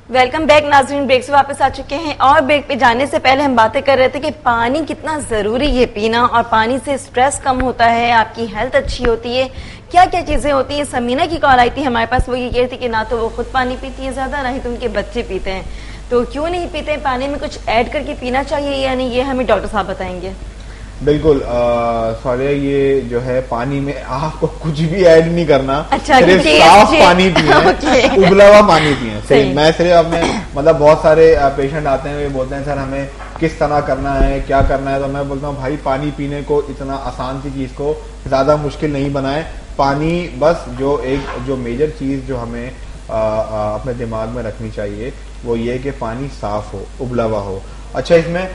Welcome back नाज़रीन। Break से वापस आ चुके हैं और ब्रेक पे जाने से पहले हम बातें कर रहे थे कि पानी कितना ज़रूरी है पीना, और पानी से स्ट्रेस कम होता है, आपकी हेल्थ अच्छी होती है। क्या क्या चीज़ें होती हैं। समीना की कॉल आई थी हमारे पास, वो ये कह रही थी कि ना तो वो खुद पानी पीती है ज़्यादा, ना ही तो उनके बच्चे पीते हैं। तो क्यों नहीं पीते हैं, पानी में कुछ ऐड करके पीना चाहिए या नहीं, ये हमें डॉक्टर साहब बताएंगे। बिल्कुल सॉरी, ये जो है पानी में आपको कुछ भी ऐड नहीं करना। अच्छा, सिर्फ साफ पानी पिए, उबला हुआ पानी पिए। सही, मैं सिर्फ अपने मतलब बहुत सारे पेशेंट आते हैं, वे बोलते हैं सर हमें किस तरह करना है, क्या करना है, तो मैं बोलता हूँ भाई पानी पीने को इतना आसान सी चीज को ज्यादा मुश्किल नहीं बनाए। पानी बस जो मेजर चीज जो हमें अपने दिमाग में रखनी चाहिए वो ये कि पानी साफ हो, उबला हुआ हो। अच्छा, इसमें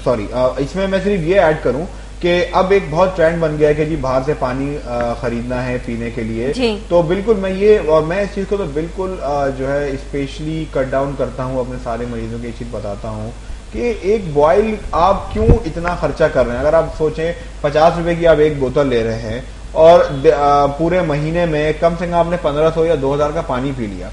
सॉरी इसमें मैं सिर्फ ये ऐड करूं कि अब एक बहुत ट्रेंड बन गया है कि जी बाहर से पानी खरीदना है पीने के लिए, तो बिल्कुल मैं इस चीज को तो बिल्कुल जो है स्पेशली कट डाउन करता हूं, अपने सारे मरीजों को ये चीज बताता हूं कि एक बॉयल आप क्यों इतना खर्चा कर रहे हैं। अगर आप सोचें 50 रुपए की आप एक बोतल ले रहे हैं और पूरे महीने में कम से कम आपने 1500 या 2000 का पानी पी लिया,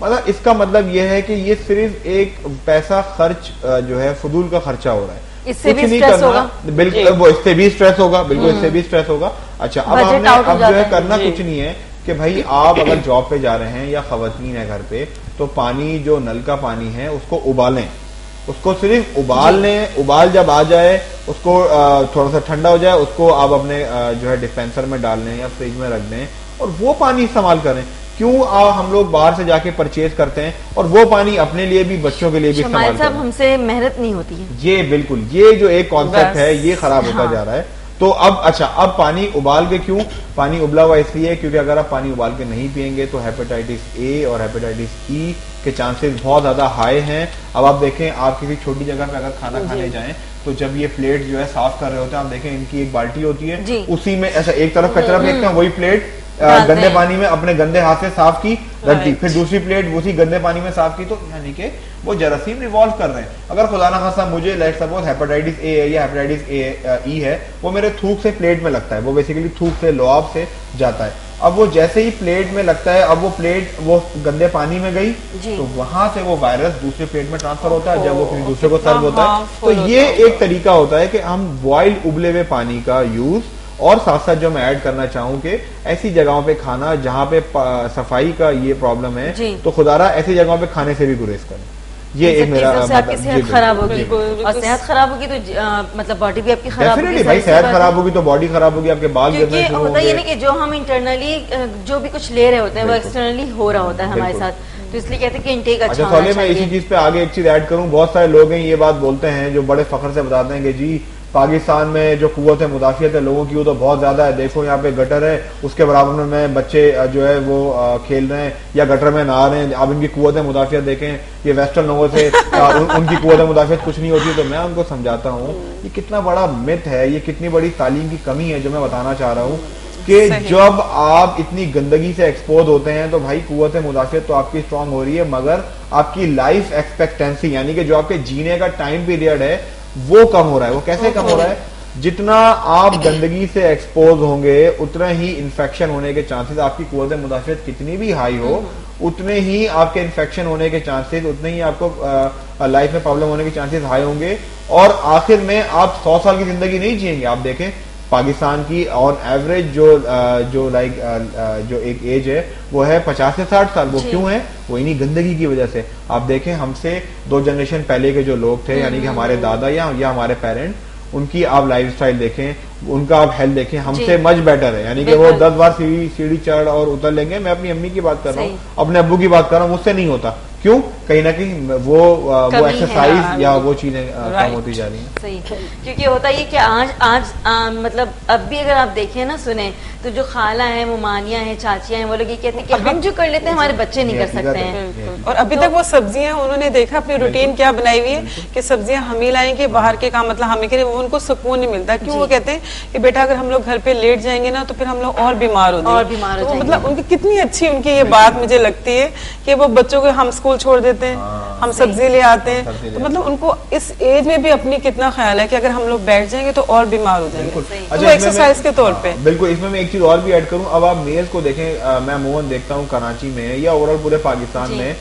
मतलब इसका मतलब यह है कि ये सिर्फ एक पैसा खर्च जो है फजूल का खर्चा हो रहा है। इससे भी स्ट्रेस होगा, बिल्कुल वो इससे भी स्ट्रेस होगा, बिल्कुल इससे भी स्ट्रेस होगा। अच्छा, अब जो है करना कुछ नहीं है कि भाई आप अगर जॉब पे जा रहे हैं या खवातीन है घर पे, तो पानी जो नल का पानी है उसको उबालें, उसको सिर्फ उबाल लें। उबाल जब आ जाए उसको थोड़ा सा ठंडा हो जाए, उसको आप अपने जो है डिस्पेंसर में डाल लें या फ्रिज में रख दें और वो पानी इस्तेमाल करें। क्यों हम लोग बाहर से जाके परचेज करते हैं और वो पानी अपने लिए भी बच्चों के लिए भी इस्तेमाल करते हैं। हमसे मेहनत नहीं होती है। ये बिल्कुल ये जो एक कॉन्सेप्ट है ये खराब होता जा रहा है। तो अब पानी उबाल के क्यों, पानी उबला हुआ इसलिए क्योंकि अगर आप पानी उबाल के नहीं पियेंगे तो हेपेटाइटिस ए और हेपेटाइटिस ई के चांसेस बहुत ज्यादा हाई हैं। अब आप देखें, आप किसी छोटी जगह पे अगर खाना खाने जाएं तो जब ये प्लेट जो है साफ कर रहे होते हैं, आप देखें इनकी एक बाल्टी होती है, उसी में ऐसा एक तरफ कचरा फेंकते हैं, वही प्लेट गंदे पानी में अपने गंदे हाथ से साफ की, रख दी, फिर दूसरी प्लेट उसी गंदे पानी में साफ की, तो यानी कि वो जरासीम रिवॉल्व कर रहे हैं। अगर खुदा ना खासा मुझे लेट्स सपोज हेपेटाइटिस ए है या हेपेटाइटिस ई है, वो मेरे थूक से प्लेट में लगता है, वो बेसिकली थूक से लुआब से जाता है। अब वो जैसे ही प्लेट में लगता है, अब वो प्लेट वो गंदे पानी में गई तो वहां से वो वायरस दूसरे प्लेट में ट्रांसफर होता है, जब वो किसी दूसरे को सर्व होता है। तो ये एक तरीका होता है कि हम बॉइल्ड उबले हुए पानी का यूज, और साथ साथ जो मैं ऐड करना चाहूँ कि ऐसी जगहों पे खाना जहाँ पे सफाई का ये प्रॉब्लम है, तो खुदारा ऐसी जगहों पे खाने से भी गुरेज करें। ये एक मेरा आपकी सेहत खराब होगी, और सेहत खराब होगी तो मतलब बॉडी भी आपकी खराब होगी। भाई सेहत खराब होगी तो बॉडी खराब होगी, आपके बाल गिरने शुरू होंगे। होता ये नहीं कि जो हम इंटरनली जो भी कुछ ले रहे होते हैं वो एक्सटर्नली हो रहा होता है हमारे साथ, तो इसलिए कहते हैं कि इंटेक अच्छा होना चाहिए। मैं इसी चीज पे आगे एक चीज ऐड करूं, बहुत सारे लोग हैं ये बात बोलते हैं जो बड़े फख्र से बताते हैं कि जी पाकिस्तान में जो कुव्वत है मुदाफियत है लोगों की वो तो बहुत ज्यादा है, देखो यहाँ पे गटर है उसके बराबर में बच्चे जो है वो खेल रहे हैं या गटर में नहा रहे हैं, आप इनकी कुव्वत मुदाफियत देखें, ये वेस्टर्न लोगों से उनकी कुव्वत मुदाफियत कुछ नहीं होती। तो मैं उनको समझाता हूँ ये कितना बड़ा मिथ है, ये कितनी बड़ी तालीम की कमी है जो मैं बताना चाह रहा हूँ कि जब आप इतनी गंदगी से एक्सपोज होते हैं तो भाई कुव्वत मुदाफियत तो आपकी स्ट्रांग हो रही है, मगर आपकी लाइफ एक्सपेक्टेंसी यानी कि जो आपके जीने का टाइम पीरियड है वो कम हो रहा है। वो कैसे कम हो रहा है? जितना आप गंदगी से एक्सपोज होंगे उतना ही इन्फेक्शन होने के चांसेस, आपकी कुव्वत मुदाफियत कितनी भी हाई हो उतने ही आपके इन्फेक्शन होने के चांसेस, उतने ही आपको लाइफ में प्रॉब्लम होने के चांसेस हाई होंगे, और आखिर में आप 100 साल की जिंदगी नहीं जिएंगे। आप देखें पाकिस्तान की ऑन एवरेज जो एक एज है वो है 50 से 60 साल। वो क्यों है? वो इन्हीं गंदगी की वजह से। आप देखें हमसे 2 जनरेशन पहले के जो लोग थे यानी कि हमारे दादा या हमारे पेरेंट, उनकी आप लाइफस्टाइल देखें, उनका आप हेल्थ देखें, हमसे मच बेटर है। यानी कि वो 10 बार सीढ़ी चढ़ और उतर लेंगे। मैं अपनी अम्मी की बात कर रहा हूँ, अपने अब्बू की बात कर रहा हूँ, मुझसे नहीं होता। क्यों? कहीं ना कहीं वो एक्सरसाइज या वो चीजें कम होती जा रही हैं। सही, क्योंकि होता ये कि आज मतलब अब भी अगर आप देखें ना सुने तो जो खाला है, मुमानिया है, चाचियां हैं, वो लोग ये कहते हैं कि हम जो कर लेते हैं हमारे बच्चे नहीं कर सकते हैं। और अभी तक वो सब्जियां उन्होंने देखा अपनी रूटीन क्या बनाई हुई है कि सब्जियां हम ही लाएंगे, बाहर के काम मतलब हमें करें, वो उनको सुकून नहीं मिलता। क्यों? वो कहते हैं कि बेटा अगर हम लोग घर पे लेट जाएंगे ना तो फिर हम लोग और बीमार हो जाएंगे। तो मतलब उनकी कितनी अच्छी उनकी ये बात मुझे लगती है कि वो बच्चों को हम स्कूल छोड़ देते हैं, हम सब्जी ले आते हैं, तो मतलब उनको इस एज में भी अपनी कितना ख्याल है कि अगर हम लोग बैठ जाएंगे तो और बीमार हो जाएंगे, तो एक्सरसाइज के तौर पे। बिल्कुल, इसमें मैं एक चीज और भी ऐड करूं। अब आप मेल्स को देखें, मैं मोहन देखता हूं कराची में या ओवरऑल पूरे पाकिस्तान में,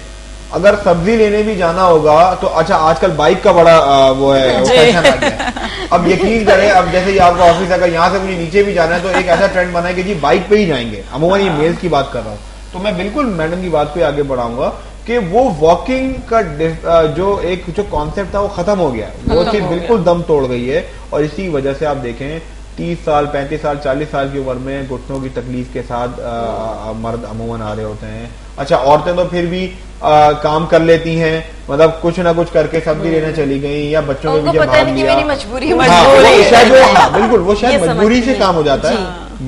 अगर सब्जी लेने भी जाना होगा तो अच्छा, आजकल बाइक का बड़ा वो है, फैशन आ गया है। अब यकीन करें, अब जैसे ही आपका ऑफिस अगर यहाँ से मुझे नीचे भी जाना है तो एक ऐसा ट्रेंड बना है कि जी बाइक पे ही जाएंगे। अमूमन ये मेल्स की बात कर रहा हूँ, तो मैं बिल्कुल मैडम की बात पे आगे बढ़ाऊंगा कि वो वॉकिंग का जो कॉन्सेप्ट था वो खत्म हो गया, वो चीज बिल्कुल दम तोड़ गई है। और इसी वजह से आप देखें 30 साल 35 साल 40 साल की उम्र में घुटनों की तकलीफ के साथ मर्द अमूमन आ रहे होते हैं। अच्छा, औरतें तो फिर भी काम कर लेती हैं, मतलब कुछ ना कुछ करके सब्जी लेने चली गई या बच्चों के पीछे भाग लिया। मजबूरी बिल्कुल वो शायद मजबूरी से काम हो जाता है।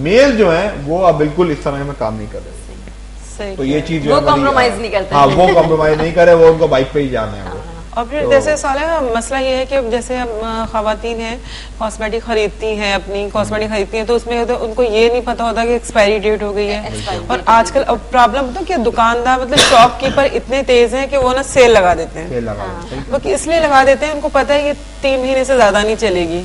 मेल जो है वो अब बिल्कुल इस समय में काम नहीं कर रहे, तो ये चीज वो कॉम्प्रोमाइज नहीं करते। हाँ, वो कॉम्प्रोमाइज नहीं करे, वो उनको बाइक पे ही जाना है। और फिर जैसे साला मसला ये है कि जैसे हम खवातीन हैं, कॉस्मेटिक खरीदती हैं, अपनी कॉस्मेटिक खरीदती हैं, तो उसमें तो उनको ये नहीं पता होता कि एक्सपायरी डेट हो गई है। और आजकल अब प्रॉब्लम तो क्या, दुकानदार मतलब शॉपकीपर इतने तेज हैं कि वो ना सेल लगा देते हैं। वो इसलिए लगा देते हैं, उनको पता है ये 3 महीने से ज्यादा नहीं चलेगी,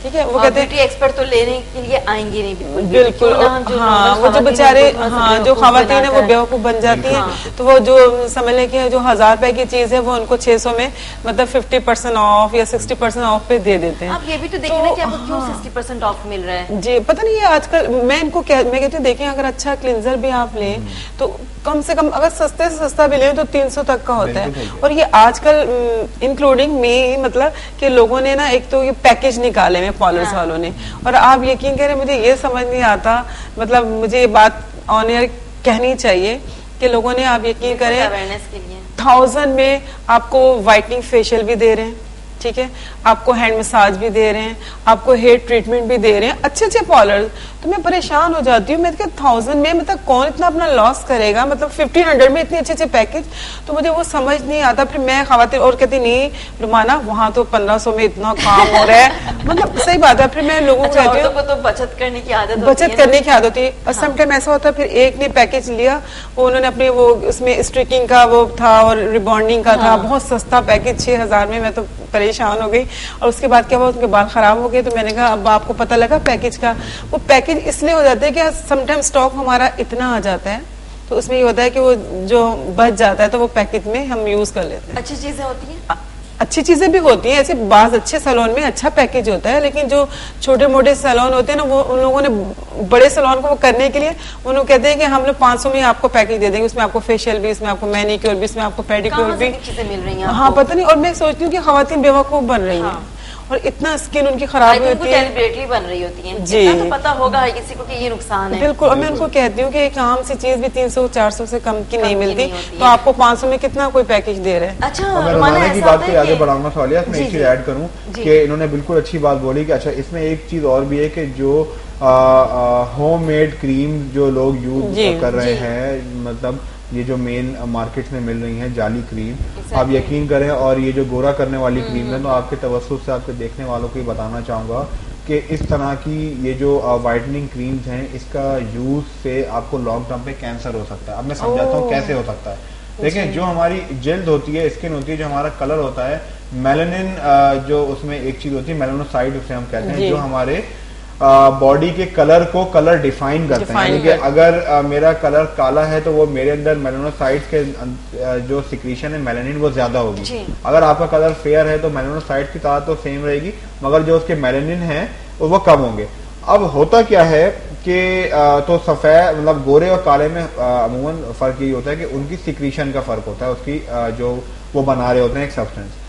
ठीक है। वो कहते हैं एक्सपर्ट तो लेने के लिए आएंगे नहीं, बिल्कुल। हाँ, वो जो बेचारे, हाँ, जो खवातीन है वो बेवकूफ बन जाती हैं, तो वो जो समझ लें कि जो 1000 रुपए की चीज है वो उनको 600 में मतलब 50% ऑफ या 60% ऑफ पे दे देते हैं। आप ये भी तो देखिए ना कि आपको क्यों 60% ऑफ मिल रहा है। जी, पता नहीं, ये आजकल मैं कहती हूँ देखें, अगर अच्छा क्लिंजर भी आप लें तो कम से कम अगर सस्ते से सस्ता भी लें तो 300 तक का होता है। और ये आजकल इंक्लूडिंग में मतलब कि लोगों ने ना एक तो ये पैकेज निकाले में पार्लर्स वालों ने, और आप यकीन करें मुझे ये समझ नहीं आता, मतलब मुझे ये बात ऑन एयर कहनी चाहिए कि लोगों ने, आप यकीन करें, अवेयरनेस के लिए 1000 में आपको वाइटनिंग फेशियल भी दे रहे हैं, ठीक है, आपको हैंड मसाज भी दे रहे हैं, आपको हेयर ट्रीटमेंट भी दे रहे हैं, अच्छे अच्छे पार्लर। तो मैं परेशान हो जाती हूँ, मैं 1000 में मतलब कौन इतना अपना लॉस करेगा, मतलब 1500 में इतने अच्छे अच्छे पैकेज, तो मुझे वो समझ नहीं आता। फिर मैं खवातीन और कहती नहीं रुमाना, वहां तो 1500 में इतना काम हो रहा है, मतलब सही बात है। फिर मैं लोगों को कहती हूँ तो बचत करने की आदत होती है। और समटाइम ऐसा होता है, फिर एक ने पैकेज लिया, वो उन्होंने अपने वो उसमें स्ट्रिकिंग का वो था और रिबॉन्डिंग का था, बहुत सस्ता पैकेज 6000 में, मैं तो परेशान हो गई। और उसके बाद क्या हुआ, उनके बाल खराब हो गए। तो मैंने कहा अब आपको पता लगा पैकेज का, वो पैकेज इसलिए हो जाता है कि समटाइम स्टॉक हमारा इतना आ जाता है, तो उसमें ये होता है कि वो जो बच जाता है तो वो पैकेज में हम यूज कर लेते हैं। अच्छी चीजें होती हैं, अच्छी चीजें भी होती हैं, ऐसे बाज अच्छे सैलून में अच्छा पैकेज होता है, लेकिन जो छोटे मोटे सैलून होते हैं ना, वो उन लोगों ने बड़े सैलून को वो करने के लिए उन्होंने कहते हैं कि हम लोग 500 में आपको पैकेज दे देंगे, उसमें आपको फेशियल भी, इसमें आपको मैनिक्योर भी, इसमें आपको पेडिक्योर भी, चीजें मिल रही हैं। हाँ, पता नहीं। और मैं सोचती हूँ कि खवातीन बेवकूफ बन रही हैं, और इतना स्किन उनकी खराब होती है, डेलिबरेटली बन रही होती है जी, तो पता होगा हर किसी को कि ये नुकसान है। बिल्कुल। और मैं उनको कहती हूँ कि एक आम सी चीज भी 300-400 से कम की नहीं मिलती, तो आपको 500 में कितना कोई पैकेज दे रहे हैं। अच्छा, मैं रुमाना की बात पे आगे बढ़ाऊंगा सवालिया, इसमें एक चीज ऐड करूँ कि इन्होंने बिल्कुल अच्छी बात बोली कि अच्छा इसमें एक चीज और भी है कि जो होममेड क्रीम जो लोग यूज कर रहे हैं, मतलब ये जो मेन मार्केट में मिल रही हैं जाली क्रीम, आप यकीन करें, और ये जो गोरा करने वाली क्रीम है, तो आपके तवज्जुह से आपके देखने वालों को बताना चाहूंगा कि इस तरह की ये जो वाइटनिंग क्रीम्स हैं, इसका यूज से आपको लॉन्ग टर्म पे कैंसर हो सकता है। अब मैं समझाता हूँ कैसे हो सकता है। देखिए, जो हमारी जिल्द होती है, स्किन होती है, जो हमारा कलर होता है, मेलानिन जो उसमें एक चीज होती है मेलानोसाइड उसे हम कहते हैं, जो हमारे बॉडी के कलर को कलर डिफाइन करते हैं। यानी कि अगर मेरा कलर काला है तो वो मेरे अंदर मेलानोसाइट्स के जो सिक्रीशन है मेलानिन वो ज्यादा होगी। अगर आपका कलर फेयर है तो मेलानोसाइट्स की तादाद तो सेम रहेगी, मगर जो उसके मेलानिन है वो कम होंगे। अब होता क्या है कि तो सफेद मतलब गोरे और काले में अमूमन फर्क यही होता है कि उनकी सिक्रीशन का फर्क होता है, उसकी जो वो बना रहे होते हैं एक सब्सटेंस।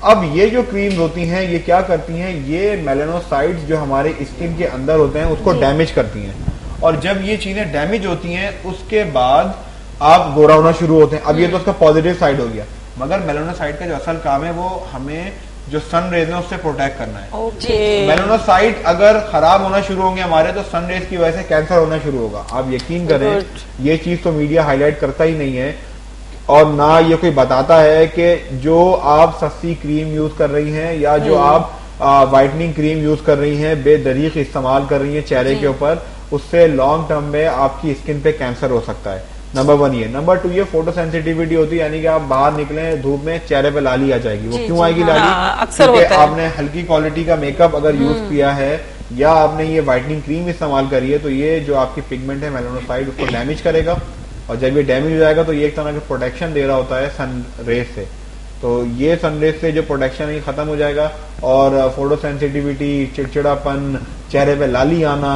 अब ये जो क्रीम्स होती हैं ये क्या करती हैं, ये मेलानोसाइट्स जो हमारे स्किन के अंदर होते हैं उसको डैमेज करती हैं, और जब ये चीजें डैमेज होती हैं उसके बाद आप गोरा होना शुरू होते हैं। अब ये तो उसका पॉजिटिव साइड हो गया, मगर मेलानोसाइट का जो असल काम है वो हमें जो सन रेज है उससे प्रोटेक्ट करना है। मेलानोसाइट अगर खराब होना शुरू होंगे हमारे, तो सन रेज की वजह से कैंसर होना शुरू होगा। आप यकीन करें, ये चीज तो मीडिया हाईलाइट करता ही नहीं है, और ना ये कोई बताता है कि जो आप सस्ती क्रीम यूज कर रही हैं या जो आप वाइटनिंग क्रीम यूज कर रही हैं, बेदरीक इस्तेमाल कर रही हैं चेहरे के ऊपर, उससे लॉन्ग टर्म में आपकी स्किन पे कैंसर हो सकता है। नंबर 1 ये। नंबर 2 ये फोटो सेंसिटिविटी होती है, यानी कि आप बाहर निकले धूप में चेहरे पे लाली आ जाएगी। वो क्यों आएगी लाली? अक्सर क्योंकि आपने हल्की क्वालिटी का मेकअप अगर यूज किया है या आपने ये वाइटनिंग क्रीम इस्तेमाल करी है, तो ये जो आपकी पिगमेंट है मेलानोसाइट उसको डैमेज करेगा, और जब ये डैमेज हो जाएगा तो ये एक तरह का प्रोटेक्शन दे रहा होता है सन रेज से। तो ये सनरेज से जो प्रोटेक्शन है खत्म हो जाएगा और फोटो सेंसिटिविटी, चिड़चिड़ापन, चेहरे पे लाली आना,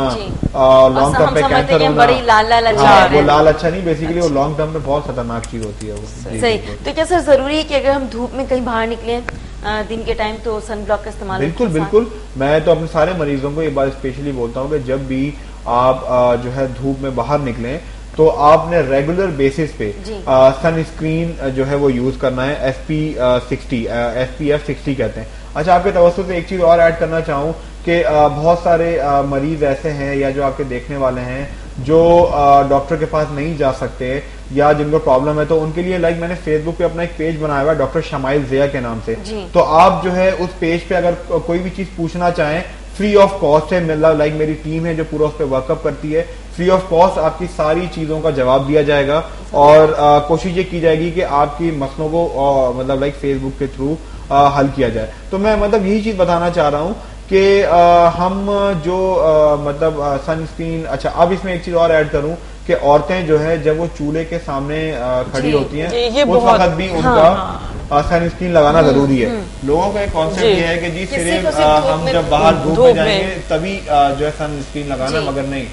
लॉन्ग टर्म पे कैंसर होना, बड़ी लाल लाल वो लाल अच्छा नहीं, बेसिकली वो लॉन्ग टर्म पे बहुत खतरनाक चीज होती है वो। सही। तो क्या सर जरूरी है कि अगर हम धूप में कहीं बाहर निकले दिन के टाइम तो सन ब्लॉक का इस्तेमाल? बिल्कुल बिल्कुल, मैं तो अपने सारे मरीजों को ये बात स्पेशली बोलता हूँ कि जब भी आप जो है धूप में बाहर निकलें तो आपने रेगुलर बेसिस पे सनस्क्रीन जो है वो यूज करना है। SPF 60 कहते हैं। अच्छा, आपके तवज्जो से एक चीज और ऐड करना चाहूँ कि बहुत सारे मरीज ऐसे हैं या जो आपके देखने वाले हैं जो डॉक्टर के पास नहीं जा सकते या जिनको प्रॉब्लम है, तो उनके लिए लाइक मैंने फेसबुक पे अपना एक पेज बनाया हुआ है डॉक्टर शमाइल ज़िया के नाम से। तो आप जो है उस पेज पे अगर कोई भी चीज पूछना चाहें फ्री ऑफ कॉस्ट है, मतलब लाइक मेरी टीम है जो पूरा उस पर वर्कअप करती है, फ्री ऑफ कॉस्ट आपकी सारी चीजों का जवाब दिया जाएगा और कोशिश ये की जाएगी कि आपकी मसलों को मतलब लाइक फेसबुक के थ्रू हल किया जाए। तो मैं मतलब यही चीज बताना चाह रहा हूँ कि हम जो मतलब सनस्क्रीन, अच्छा अब इसमें एक चीज और ऐड करूं कि औरतें जो है जब वो चूल्हे के सामने खड़ी होती हैं उस वक्त भी उनका सनस्क्रीन लगाना जरूरी है। लोगों का एक कॉन्सेप्ट ये है कि जी सिर्फ हम जब बाहर धूप में जाएंगे तभी जो है सनस्क्रीन लगाना, मगर नहीं,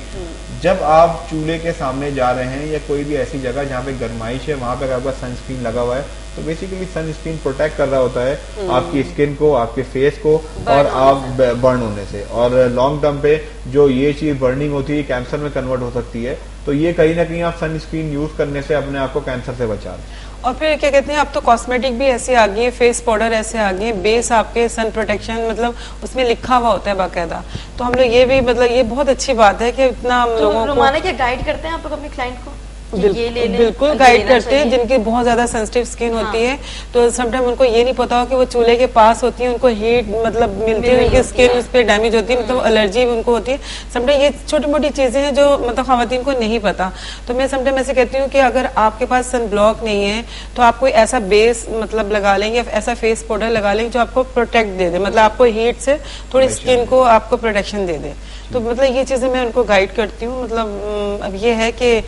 जब आप चूल्हे के सामने जा रहे हैं या कोई भी ऐसी जगह जहाँ पे गर्माइश है वहां पे आपका सनस्क्रीन लगा हुआ है तो बेसिकली सनस्क्रीन प्रोटेक्ट कर रहा होता है आपकी स्किन को, आपके फेस को और आप बर्न होने से। और लॉन्ग टर्म पे जो ये चीज बर्निंग होती है कैंसर में कन्वर्ट हो सकती है। तो ये कहीं ना कहीं आप सनस्क्रीन यूज करने से अपने आप को कैंसर से बचा लें। और फिर क्या कहते हैं, अब तो कॉस्मेटिक भी ऐसी आ गई है, फेस पाउडर ऐसे आ गए हैं, बेस आपके सन प्रोटेक्शन मतलब उसमें लिखा हुआ होता है बाकायदा। तो हम लोग ये भी मतलब ये बहुत अच्छी बात है कि इतना हम लोगों को रुमाना क्या गाइड करते हैं आप लोग अपने क्लाइंट को? बिल्कुल गाइड करते हैं। जिनकी बहुत ज्यादा सेंसिटिव स्किन होती है तो समटाइम उनको ये नहीं पता हो कि वो चूल्हे के पास होती है, उनको हीट मतलब मिलती है, उनकी स्किन उस पर डैमेज होती है, मतलब एलर्जी उनको होती है। समटाइम ये छोटी मोटी चीजें हैं जो मतलब खवातीन को नहीं पता। तो मैं समटाइम ऐसे कहती हूँ कि अगर आपके पास सन ब्लॉक नहीं है तो आप कोई ऐसा बेस मतलब लगा लेंगे, ऐसा फेस पाउडर लगा लेंगे जो आपको प्रोटेक्ट दे दे, मतलब आपको हीट से थोड़ी स्किन को आपको प्रोटेक्शन दे दे। तो मतलब ये चीजें मैं उनको गाइड करती हूँ। मतलब अब ये है कि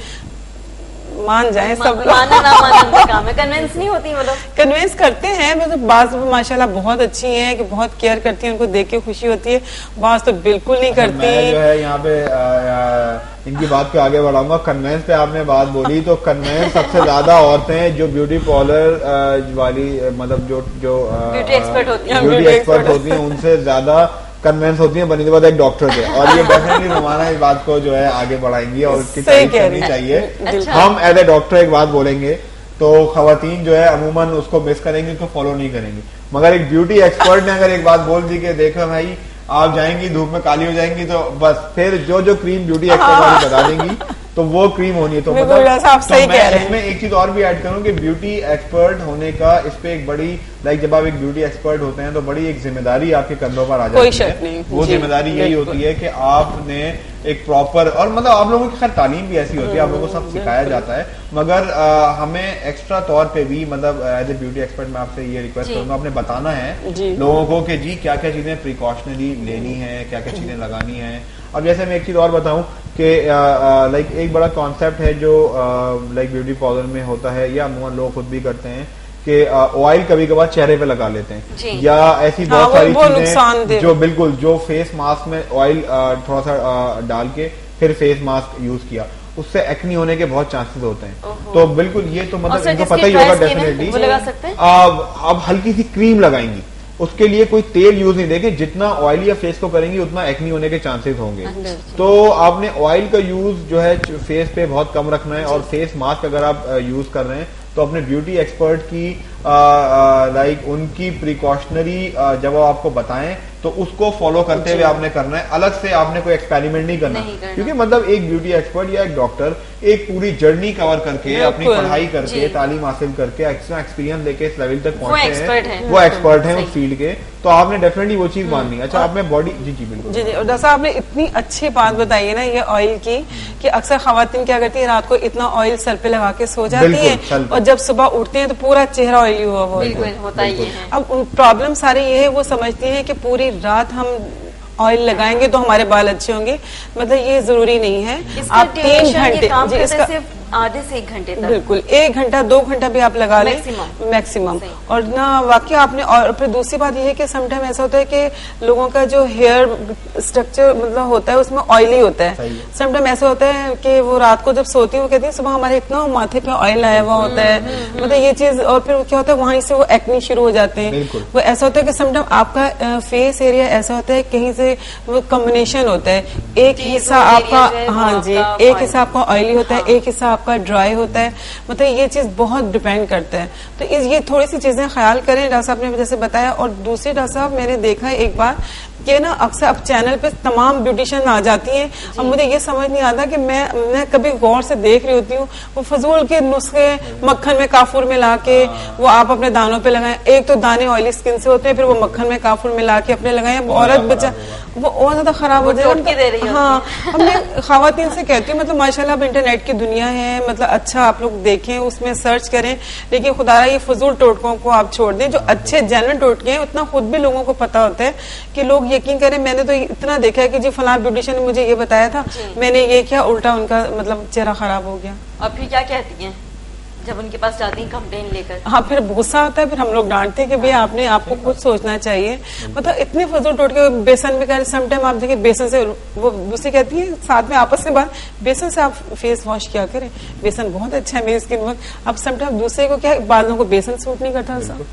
मान जाए सब लोग, मानना ना मानना काम है, कन्विंस नहीं होती, मतलब कन्विंस करते हैं। मतलब बाज माशाल्लाह बहुत अच्छी हैं कि बहुत केयर करती हैं, उनको देख के खुशी होती है। बाज तो बिल्कुल नहीं करती। मैं जो है यहाँ पे इनकी बात को आगे बढ़ाऊंगा। कन्वेंस पे आपने बात बोली तो कन्वेंस सबसे ज्यादा औरतें जो ब्यूटी पार्लर वाली मतलब जो ब्यूटी एक्सपर्ट होती हैं उनसे ज्यादा कन्वेंस होती है बनी बाद एक डॉक्टर से। और ये डेफिनेटली हमारा इस बात को जो है आगे बढ़ाएंगी और उसकी तारीफ करनी चाहिए। अच्छा। हम एज ए डॉक्टर एक बात बोलेंगे तो खवातीन जो है अमूमन उसको मिस करेंगी, उसको फॉलो नहीं करेंगी, मगर एक ब्यूटी एक्सपर्ट ने अगर एक बात बोल दी कि देखो भाई आप जाएंगी धूप में काली हो जाएंगी तो बस फिर जो क्रीम ब्यूटी एक्सपर्ट वाली बता देंगी तो वो क्रीम होनी है। तो मतलब आप सही कह रहे हैं। इसमें एक चीज और भी ऐड करूं कि ब्यूटी एक्सपर्ट होने का इस पे एक बड़ी लाइक जब आप एक ब्यूटी एक्सपर्ट होते हैं तो बड़ी एक जिम्मेदारी आपके कंधों पर आ जाती है। वो जिम्मेदारी यही होती है कि आपने एक प्रॉपर और मतलब आप लोगों की खैर तालीम भी ऐसी होती है, आप लोगों को सब सिखाया जाता है, मगर हमें एक्स्ट्रा तौर पे भी मतलब एज ए ब्यूटी एक्सपर्ट मैं आपसे ये रिक्वेस्ट करूंगा आपने बताना है लोगों को कि जी क्या क्या चीजें प्रिकॉशनरी लेनी है, क्या क्या चीजें लगानी है। अब जैसे मैं एक चीज और बताऊं कि लाइक एक बड़ा कॉन्सेप्ट है जो लाइक ब्यूटी पार्लर में होता है या अमूमन लोग खुद भी करते हैं कि ऑयल कभी कभार चेहरे पे लगा लेते हैं या ऐसी बहुत सारी चीजें जो बिल्कुल जो फेस मास्क में ऑयल थोड़ा सा डाल के फिर फेस मास्क यूज किया उससे एक्नी होने के बहुत चांसेस होते हैं। तो बिल्कुल ये तो मतलब इनको पता ही होगा डेफिनेटली। अब हल्की सी क्रीम लगाएंगी, उसके लिए कोई तेल यूज नहीं देंगे, जितना ऑयल या फेस को करेंगी उतना एक्नी होने के चांसेस होंगे। तो आपने ऑयल का यूज जो है फेस पे बहुत कम रखना है और फेस मास्क अगर आप यूज कर रहे हैं तो अपने ब्यूटी एक्सपर्ट की लाइक उनकी प्रिकॉशनरी जब वो आपको बताएं तो उसको फॉलो करते हुए आपने करना है। अलग से आपने कोई एक्सपेरिमेंट नहीं करना क्योंकि मतलब एक ब्यूटी एक्सपर्ट या एक डॉक्टर एक पूरी जर्नी कवर करके अपनी पढ़ाई करके तालीम हासिल करके एक्सपीरियंस लेके इस लेवल तक पहुंचे हैं, वो एक्सपर्ट हैं उस फील्ड के, तो आपने डेफिनेटली वो चीज माननी है। अच्छा आपने बॉडी जी बिल्कुल जी और जैसा आपने इतनी अच्छी बात बताई है ना ये ऑयल की कि अक्सर खवातीन क्या करती है रात को इतना ऑयल सर पे लगा के सो जाती है और जब सुबह उठते हैं तो पूरा चेहरा ऑयली हुआ होता है। अब प्रॉब्लम सारी ये है वो समझती है कि पूरी रात हम ऑयल लगाएंगे तो हमारे बाल अच्छे होंगे, मतलब ये जरूरी नहीं है। आप 3 घंटे आधे से 1 घंटे तक? बिल्कुल, 1 घंटा 2 घंटा भी आप लगा लें मैक्सिमम। और ना वाकई आपने, और फिर दूसरी बात ये है कि समटाइम ऐसा होता है कि लोगों का जो हेयर स्ट्रक्चर मतलब होता है उसमें ऑयली होता है। समटाइम ऐसा होता है कि वो रात को जब सोती है वो कहती है सुबह हमारे इतना माथे पे ऑयल आया हुआ होता है, मतलब ये चीज, और फिर क्या होता है वहीं से वो एक्ने शुरू हो जाते हैं। वो ऐसा होता है कि समटाइम आपका फेस एरिया ऐसा होता है कहीं से वो कॉम्बिनेशन होता है, एक हिस्सा आपका, हाँ जी, एक हिस्सा आपका ऑयली होता है, एक हिस्सा आपका ड्राई होता है, मतलब ये चीज बहुत डिपेंड करता है। तो ये थोड़ी सी चीजें ख्याल करें, डॉक्टर साहब ने जैसे बताया। और दूसरी डॉक्टर साहब मैंने देखा है एक बार कि ना अक्सर अब चैनल पे तमाम ब्यूटिशियन आ जाती हैं, अब मुझे ये समझ नहीं आता कि मैं कभी गौर से देख रही होती हूँ वो फजूल के नुस्खे मक्खन में काफूर मिला के वो आप अपने दानों पे लगाएं। एक तो दाने ऑयली स्किन से होते हैं, फिर वो मक्खन में काफूर मिला के अपने लगाएं, औरत बच्चा वो और ज्यादा खराब हो जाएगा। हाँ, अब मैं खवातीन से कहती हूँ, मतलब माशाल्लाह अब इंटरनेट की दुनिया है, मतलब अच्छा आप लोग देखें, उसमें सर्च करें, लेकिन खुदारा ये फजूल टोटकों को आप छोड़ दें। जो अच्छे जेन्युइन टोटके हैं उतना खुद भी लोगों को पता होता है कि लोग यकीन करें, मैंने तो इतना देखा है कि जी फलां ब्यूटिशियन ने मुझे ये बताया था, मैंने ये किया, उल्टा उनका मतलब चेहरा खराब हो गया। और फिर क्या कहती हैं जब उनके पास जाती हैं कंप्लेन लेकर? हाँ, फिर गुस्सा आता है, फिर हम लोग डांटते हैं कि भैया आपको खुद सोचना चाहिए, मतलब इतने फजूल टोटके। बेसन में कह समटाइम आप देखिए बेसन से, वो दूसरी कहती है साथ में आपस में बात, बेसन से आप फेस वॉश किया करें, बेसन बहुत अच्छा है मेरी स्किन पर। अब समटाइम दूसरे को क्या, बालों को बेसन सूट नहीं करता साहब,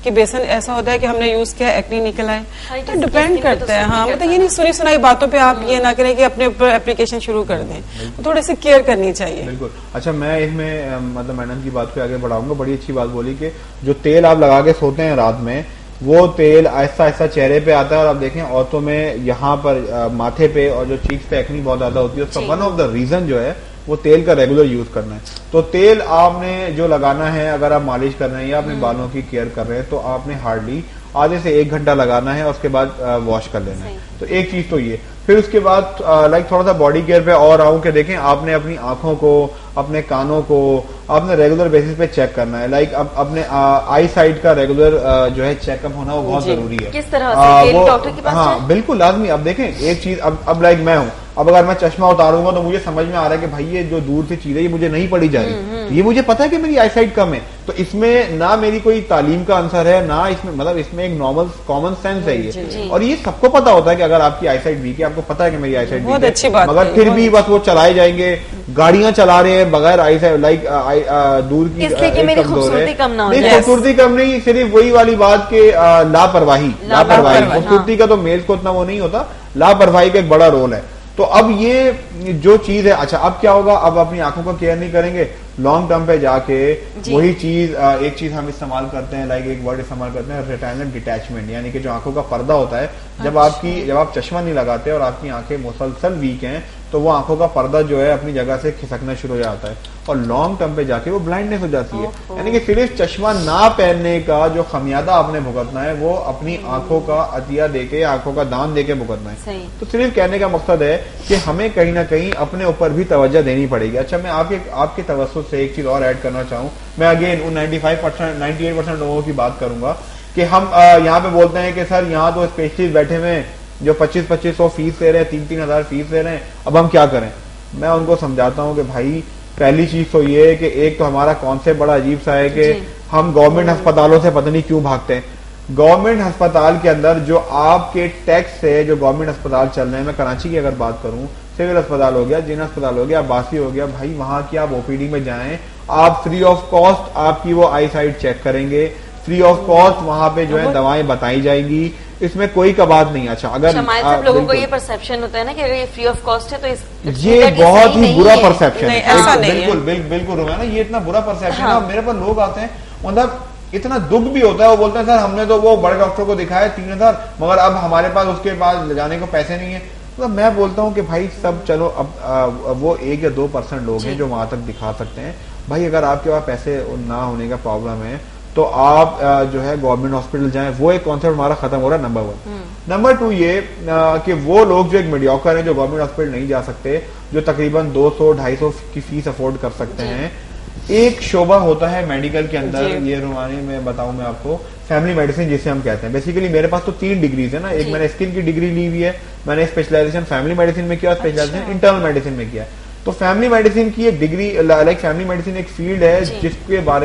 कि बेसन ऐसा होता है कि हमने यूज किया एक्ने निकल आए, तो डिपेंड करता है। हाँ, मतलब ये नहीं सुनी सुनाई बातों पे आप ये ना करें कि अपने ऊपर एप्लीकेशन शुरू कर दें, थोड़ी सी केयर करनी चाहिए। बिल्कुल। अच्छा, मैं इसमें मतलब मैडम की बात को आगे बढ़ाऊंगा। बड़ी अच्छी बात बोली कि जो तेल आप लगा के सोते हैं रात में, वो तेल आहिस्ता आहिस्ता चेहरे पे आता है, और आप देखें औरतों में यहाँ पर माथे पे और जो चीक्स पे एक्ने बहुत ज्यादा होती है, उसका वन ऑफ द रीजन जो है वो तेल का रेगुलर यूज करना है। तो तेल आपने जो लगाना है, अगर आप मालिश कर रहे हैं या अपने बालों की केयर कर रहे हैं, तो आपने हार्डली आधे से 1 घंटा लगाना है, और उसके बाद वॉश कर लेना है। तो एक चीज तो ये। फिर उसके बाद लाइक थोड़ा सा बॉडी केयर पे और आऊं कि देखें, आपने अपनी आंखों को, अपने कानों को आपने रेगुलर बेसिस पे चेक करना है। लाइक अपने आई साइड का रेगुलर जो है चेकअप होना वो बहुत जरूरी है। किस तरह से? डॉक्टर के पास? हाँ बिल्कुल लाजमी। अब देखें एक चीज, अब लाइक मैं हूँ, अब अगर मैं चश्मा उतारूंगा तो मुझे समझ में आ रहा है कि भाई ये जो दूर से चीज है ये मुझे नहीं पड़ी जा रही, ये मुझे पता है कि मेरी आई साइड कम है। तो इसमें ना मेरी कोई तालीम का आंसर है, ना इसमें, मतलब इसमें एक नॉर्मल कॉमन सेंस है ये, और ये सबको पता होता है कि अगर आपकी आई साइड वीक है, आपको पता है कि मेरी आई साइड वीक है, मगर फिर भी बस वो चलाए जाएंगे, गाड़ियां चला रहे हैं बगैर आई साइड, लाइक दूर की, इसलिए कि मेरी खूबसूरती कम ना हो जाए। खूबसूरती कम नहीं, सिर्फ वही वाली बात के लापरवाही। खूबसूरती का तो मेल्स को उतना वो नहीं होता, लापरवाही का एक बड़ा रोल है। तो अब ये जो चीज है, अच्छा अब क्या होगा, अब अपनी आंखों का केयर नहीं करेंगे, लॉन्ग टर्म पे जाके वही चीज, एक चीज हम इस्तेमाल करते हैं, लाइक एक वर्ड इस्तेमाल करते हैं, रेटिनल डिटैचमेंट, यानी कि जो आंखों का पर्दा होता है, जब आप चश्मा नहीं लगाते और आपकी आंखें मुसलसल वीक हैं, तो वो आंखों का पर्दा जो है अपनी जगह से खिसकना शुरू हो जाता है, और लॉन्ग टर्म पे जाके वो ब्लाइंडनेस हो जाती है। यानी कि सिर्फ चश्मा ना पहनने का जो खमियादा आपने भुगतना है, वो अपनी आंखों का अतिया देके, आंखों का दान देके भुगतना है। तो सिर्फ कहने का मकसद है कि हमें कहीं ना कहीं अपने ऊपर भी तवज्जो देनी पड़ेगी। अच्छा, मैं आपके तवज्जो से एक चीज और ऐड करना चाहूँ। मैं अगेन उन 98% लोगों की बात करूंगा कि हम यहाँ पे बोलते हैं कि सर यहाँ तो स्पेशलिस्ट बैठे हुए हैं जो 2500 फीस ले रहे हैं, 3-3 हजार फीस ले रहे हैं, अब हम क्या करें? मैं उनको समझाता हूँ कि भाई पहली चीज तो ये है कि एक तो हमारा कॉन्सेप्ट बड़ा अजीब सा है कि हम गवर्नमेंट अस्पतालों से पता नहीं क्यों भागते हैं। गवर्नमेंट अस्पताल के अंदर जो आपके टैक्स से जो गवर्नमेंट अस्पताल चल रहे हैं, मैं कराची की अगर बात करूं, सिविल अस्पताल हो गया, जिन अस्पताल हो गया, बासी हो गया, भाई वहां की आप ओपीडी में जाएं, आप फ्री ऑफ कॉस्ट आपकी वो आई साइड चेक करेंगे, फ्री ऑफ कॉस्ट वहां पे जो है दवाएं बताई जाएंगी, इसमें कोई कबात नहीं। अच्छा, अगर लोगों को ये परसेप्शन होता है ना कि अगर ये फ्री ऑफ कॉस्ट है तो ये बहुत ही बुरा परसेप्शन है। ऐसा नहीं बिल्कुल बिल्कुल है ना, ये इतना बुरा परसेप्शन है। मेरे पास लोग आते हैं, मतलब इतना दुख भी होता है, वो बोलते हैं सर हमने तो वो बड़े डॉक्टर को दिखाया 3000, मगर अब हमारे पास उसके पास ले जाने को पैसे नहीं है। मतलब मैं बोलता हूँ कि भाई सब चलो, अब वो 1 या 2% लोग हैं जो वहां तक दिखा सकते हैं। भाई अगर आपके पास पैसे ना होने का प्रॉब्लम है तो आप जो है गवर्नमेंट हॉस्पिटल जाएं, वो एक कॉन्सेप्ट हमारा खत्म हो रहा है, नंबर 1। नंबर 2 ये कि वो लोग जो एक मीडियोकर हैं, जो गवर्नमेंट हॉस्पिटल नहीं जा सकते, जो तकरीबन 200-250 की फीस अफोर्ड कर सकते हैं, एक शोबा होता है मेडिकल के अंदर, ये रुमानी में बताऊं मैं आपको, फैमिली मेडिसिन जिसे हम कहते हैं। बेसिकली मेरे पास तो 3 डिग्रीज है ना, एक मैंने स्किन की डिग्री ली हुई है, मैंने स्पेशलाइजेशन फैमिली मेडिसिन में किया, स्पेशलाइजेशन इंटरनल मेडिसिन में किया। तो फैमिली मेडिसिन की एक डिग्री, लाइक फैमिली मेडिसिन एक फील्ड है जिसके बारे